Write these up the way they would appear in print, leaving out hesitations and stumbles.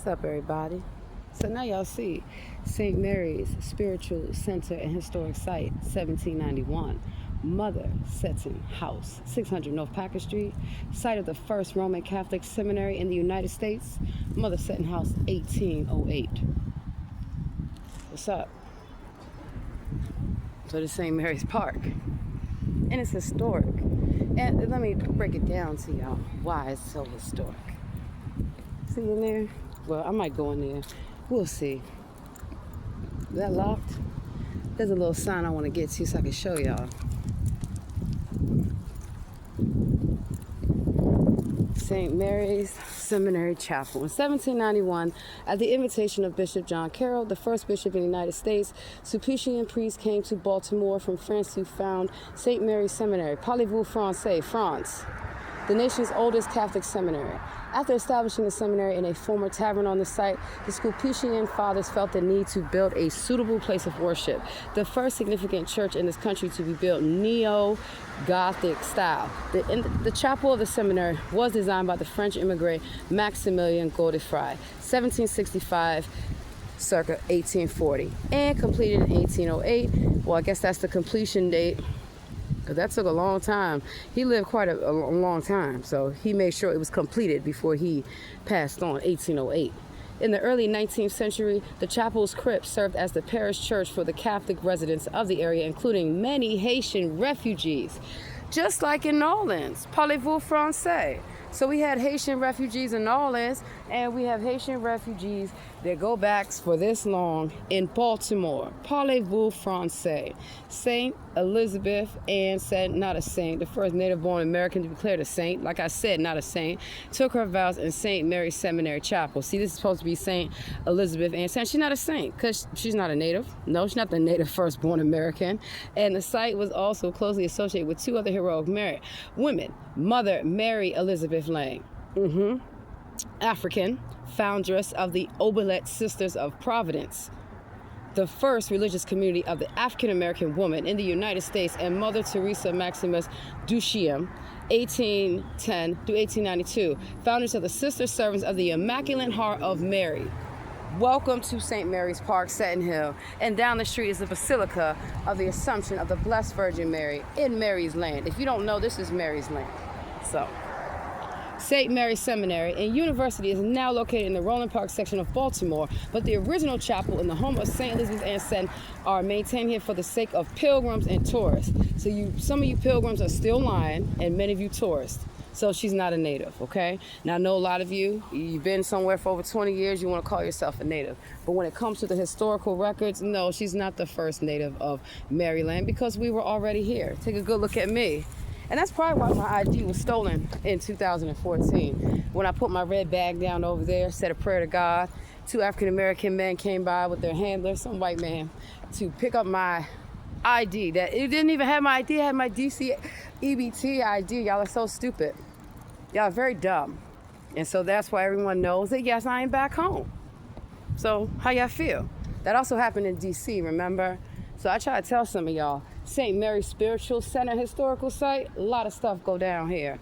up, everybody? So now y'all see St. Mary's Spiritual Center and Historic Site, 1791. Mother Seton House, 600 North Packer Street. Site of the first Roman Catholic seminary in the United States. Mother Seton House, 1808. What's up? So this is St. Mary's Park. And it's historic. And let me break it down to y'all why it's so historic. See in there? Well, I might go in there. We'll see. Is that locked? There's a little sign I want to get to so I can show y'all. St. Mary's Seminary Chapel. In 1791, at the invitation of Bishop John Carroll, the first bishop in the United States, Sulpician priests came to Baltimore from France to found St. Mary's Seminary, Parlez-vous français, France, the nation's oldest Catholic seminary. After establishing the seminary in a former tavern on the site, the Sulpician fathers felt the need to build a suitable place of worship, the first significant church in this country to be built neo-Gothic style. The chapel of the seminary was designed by the French immigrant Maximilien Godefroy, 1765, circa 1840, and completed in 1808. Well, I guess that's the completion date. That took a long time. He lived quite a long time, so he made sure it was completed before he passed on, 1808. In the early 19th century, the chapel's crypt served as the parish church for the Catholic residents of the area, including many Haitian refugees, just like in New Orleans. Parlez-vous français? So we had Haitian refugees in New Orleans, and we have Haitian refugees that go back for this long in Baltimore. Parlez-vous français? Saint Elizabeth Ann said, not a saint, the first native-born American to be declared a saint, like I said, not a saint, took her vows in St. Mary's Seminary Chapel. See, this is supposed to be Saint Elizabeth Ann. She's not a saint because she's not a native. No, she's not the native first-born American. And the site was also closely associated with two other heroic women, Mother Mary Elizabeth Lang, African, foundress of the Oblate Sisters of Providence, the first religious community of the African-American woman in the United States, and Mother Teresa Maximus Duchamp, 1810 to 1892, founders of the Sister Servants of the Immaculate Heart of Mary. Welcome to St. Mary's Park, Seton Hill, and down the street is the Basilica of the Assumption of the Blessed Virgin Mary in Mary's Land. If you don't know, this is Mary's Land. So, St. Mary's Seminary and University is now located in the Roland Park section of Baltimore, but the original chapel and the home of St. Elizabeth Ann Seton are maintained here for the sake of pilgrims and tourists. So some of you pilgrims are still lying, and many of you tourists. So she's not a native, okay? Now, I know a lot of you've been somewhere for over 20 years, you want to call yourself a native. But when it comes to the historical records, no, she's not the first native of Maryland because we were already here. Take a good look at me. And that's probably why my ID was stolen in 2014. When I put my red bag down over there, said a prayer to God, two African-American men came by with their handler, some white man, to pick up my ID. That it didn't even have my ID, it had my DC EBT ID. Y'all are so stupid. Y'all are very dumb. And so that's why everyone knows that, yes, I ain't back home. So how y'all feel? That also happened in DC, remember? So I try to tell some of y'all, St. Mary's Spiritual Center Historical Site, a lot of stuff go down here.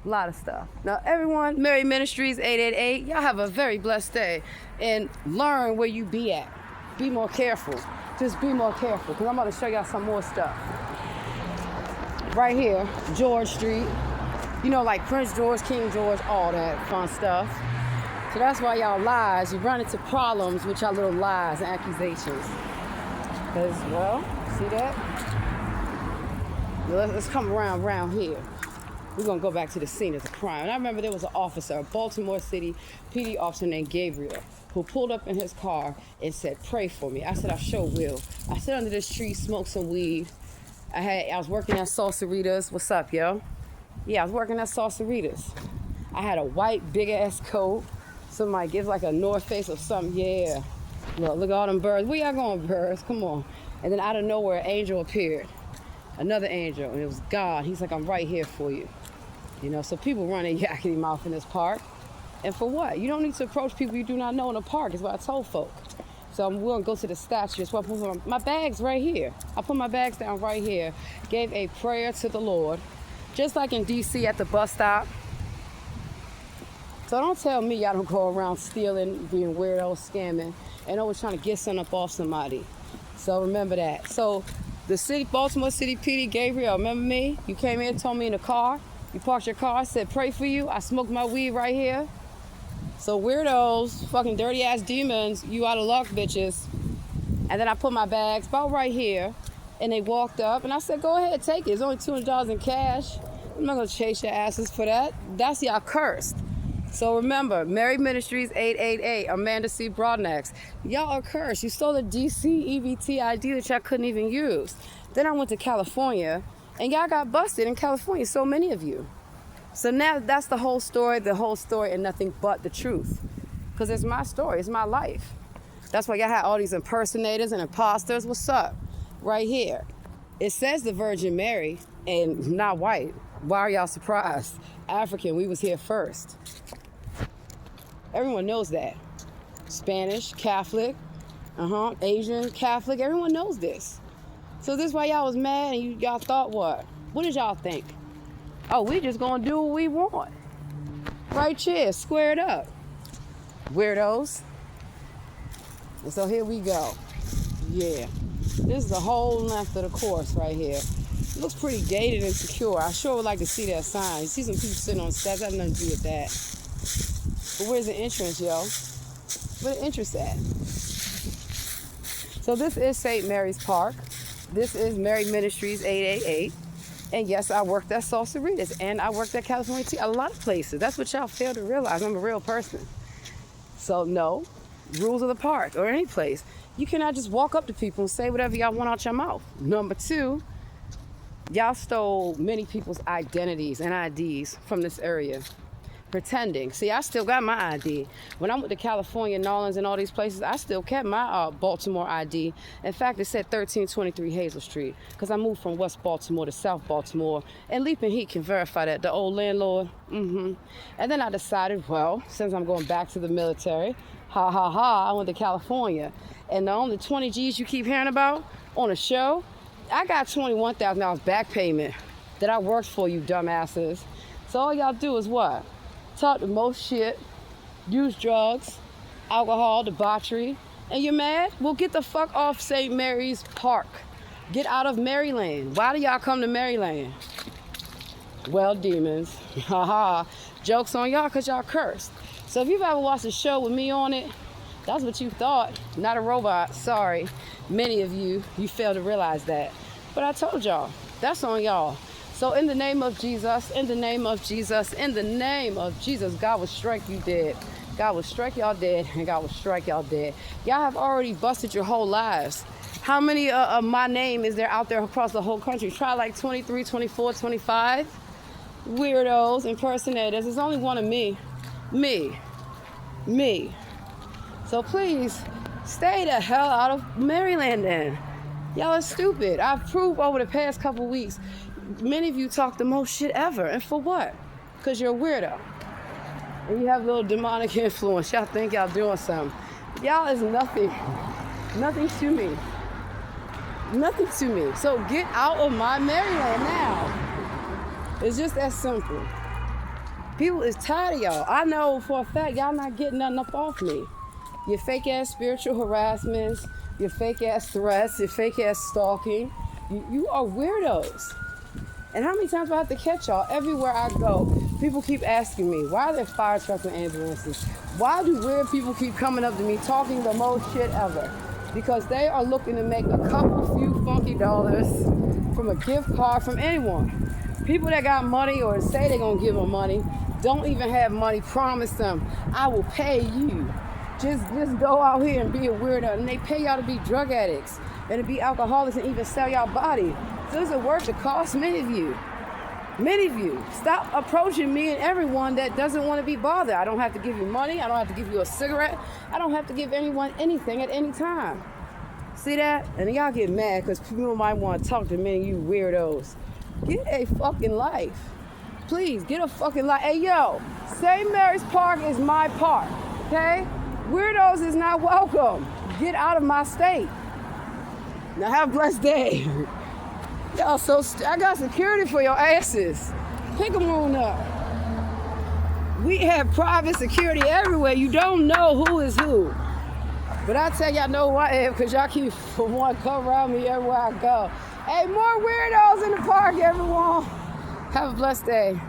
A lot of stuff. Now, everyone, Mary Ministries 888, y'all have a very blessed day. And learn where you be at. Be more careful. Just be more careful, because I'm going to show y'all some more stuff. Right here, George Street. You know, like Prince George, King George, all that fun stuff. So that's why y'all lies. You run into problems with y'all little lies and accusations. Because, well, see that? Let's come around here. We're going to go back to the scene of the crime. And I remember there was an officer, a Baltimore City PD officer named Gabriel, who pulled up in his car and said, pray for me. I said, I sure will. I sit under this tree, smoked some weed. I was working at Salsaritas. What's up, yo? Yeah, I was working at Salsaritas. I had a white, big-ass coat. Somebody gives like a North Face or something. Yeah. Look at all them birds. Where y'all going, birds? Come on. And then out of nowhere, an angel appeared. Another angel, and it was God. He's like, I'm right here for you. You know, so people run their yakety mouth in this park. And for what? You don't need to approach people you do not know in a park, is what I told folk. So I'm going to go to the statue. So I put my bags right here. I put my bags down right here. Gave a prayer to the Lord. Just like in D.C. at the bus stop. So don't tell me y'all don't go around stealing, being weirdos, scamming, and always trying to get something up off somebody. So remember that. So the city, Baltimore City PD, Gabriel, remember me? You came in, told me in the car. You parked your car, said pray for you. I smoked my weed right here. So weirdos, fucking dirty ass demons, you out of luck, bitches. And then I put my bags about right here, and they walked up, and I said, go ahead, take it. It's only $200 in cash. I'm not gonna chase your asses for that. That's y'all cursed. So remember, Mary Ministries 888, Amanda C. Broadnax. Y'all are cursed. You stole a DC EBT ID that y'all couldn't even use. Then I went to California, and y'all got busted in California, so many of you. So now that's the whole story and nothing but the truth. Because it's my story, it's my life. That's why y'all had all these impersonators and imposters. What's up? Right here. It says the Virgin Mary and not white. Why are y'all surprised? African, we was here first. Everyone knows that. Spanish, Catholic, Asian, Catholic, everyone knows this. So this is why y'all was mad and y'all thought what? What did y'all think? Oh, we just gonna do what we want. Right here, squared up. Weirdos. And so here we go. Yeah. This is the whole length of the course right here. It looks pretty gated and secure. I sure would like to see that sign. You see some people sitting on steps. That has nothing to do with that. But where's the entrance, yo? Where's the entrance at? So this is St. Mary's Park. This is Mary Ministries 888. And yes, I worked at Salsaritas, and I worked at California Tea, a lot of places. That's what y'all fail to realize. I'm a real person. So no, rules of the park or any place. You cannot just walk up to people and say whatever y'all want out your mouth. Number two, y'all stole many people's identities and IDs from this area. Pretending. See, I still got my ID. When I went to California, Nolans, and all these places, I still kept my Baltimore ID. In fact, it said 1323 Hazel Street because I moved from West Baltimore to South Baltimore. And Leaping Heat can verify that, the old landlord. And then I decided, well, since I'm going back to the military, I went to California. And the only 20 G's you keep hearing about on a show, I got $21,000 back payment that I worked for, you dumbasses. So all y'all do is what? Talk the most shit, use drugs, alcohol, debauchery, and you're mad? Well, get the fuck off St. Mary's Park. Get out of Maryland. Why do y'all come to Maryland? Well, demons. Joke's on y'all because y'all cursed. So if you've ever watched a show with me on it, that's what you thought. Not a robot. Sorry. Many of you failed to realize that. But I told y'all, that's on y'all. So in the name of Jesus, in the name of Jesus, in the name of Jesus, God will strike you dead. God will strike y'all dead, and God will strike y'all dead. Y'all have already busted your whole lives. How many of my name is there out there across the whole country? Try like 23, 24, 25. Weirdos, impersonators. There's only one of me. Me. So please, stay the hell out of Maryland then. Y'all are stupid. I've proved over the past couple weeks, many of you talk the most shit ever. And for what? Because you're a weirdo. And you have a little demonic influence. Y'all think y'all doing something. Y'all is nothing. Nothing to me. Nothing to me. So get out of my Maryland now. It's just that simple. People is tired of y'all. I know for a fact y'all not getting nothing up off me. Your fake ass spiritual harassments, your fake ass threats, your fake ass stalking. You are weirdos. And how many times do I have to catch y'all? Everywhere I go, people keep asking me, why are there fire trucks and ambulances? Why do weird people keep coming up to me talking the most shit ever? Because they are looking to make a couple few funky dollars from a gift card from anyone. People that got money or say they're gonna give them money, don't even have money, promise them, I will pay you. Just go out here and be a weirdo. And they pay y'all to be drug addicts and to be alcoholics and even sell y'all body. So it's a worth the cost, many of you. Many of you. Stop approaching me and everyone that doesn't want to be bothered. I don't have to give you money. I don't have to give you a cigarette. I don't have to give anyone anything at any time. See that? And y'all get mad because people might want to talk to many of you weirdos. Get a fucking life. Please, get a fucking life. Hey, yo, St. Mary's Park is my park, okay? Weirdos is not welcome. Get out of my state. Now have a blessed day. Y'all I got security for your asses. Pick them on up. We have private security everywhere. You don't know who is who. But I tell y'all know who I am because y'all keep want to come around me everywhere I go. Hey, more weirdos in the park, everyone. Have a blessed day.